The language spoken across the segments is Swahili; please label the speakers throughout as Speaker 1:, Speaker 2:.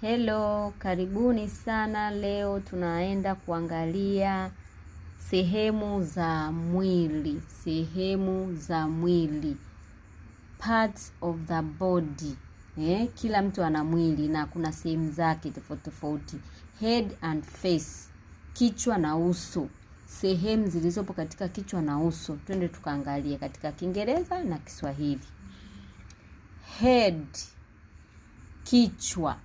Speaker 1: Hello, karibuni sana. Leo tunaenda kuangalia sehemu za mwili. Parts of the body. Kila mtu ana mwili na kuna sehemu zake tofauti tofauti. Head and face. Kichwa na uso. Sehemu zilizopo katika kichwa na uso. Twende tukaangalia katika Kiingereza na Kiswahili. Head, kichwa.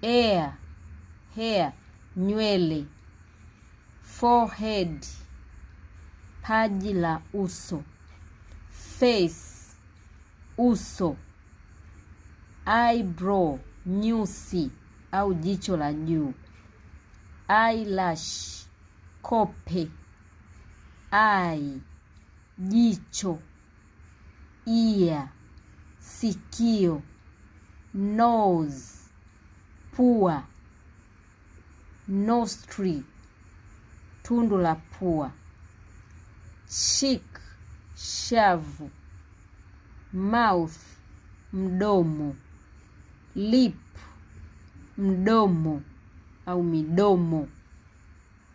Speaker 1: Hair, nywele. Forehead, paji la uso. Face, uso. Eyebrow, nyusi au jicho la juu. Eyelash, kope. Eye, jicho. Ear, sikio. Nose, pua. Nostril, tundu la pua. Cheek, shavu. Mouth, mdomo. Lip, mdomo au midomo.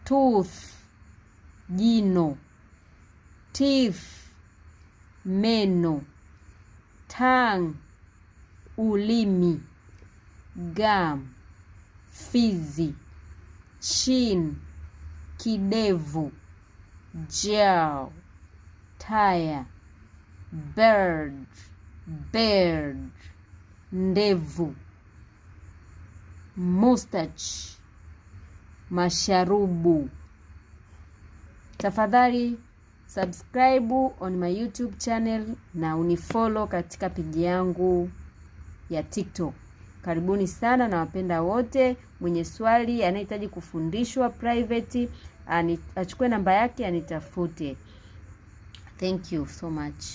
Speaker 1: Tooth, jino. Teeth, meno. Tongue, ulimi. Gum, fizi. Chin, kidevu. Jaw, taya. Beard, ndevu. Mustache, masharubu. Tafadhali subscribe on my YouTube channel na unifollow katika page yangu ya TikTok. Karibuni sana na wapenda wote. Mwenye swali anahitaji kufundishwa private, achukue namba yake anitafute. Thank you so much.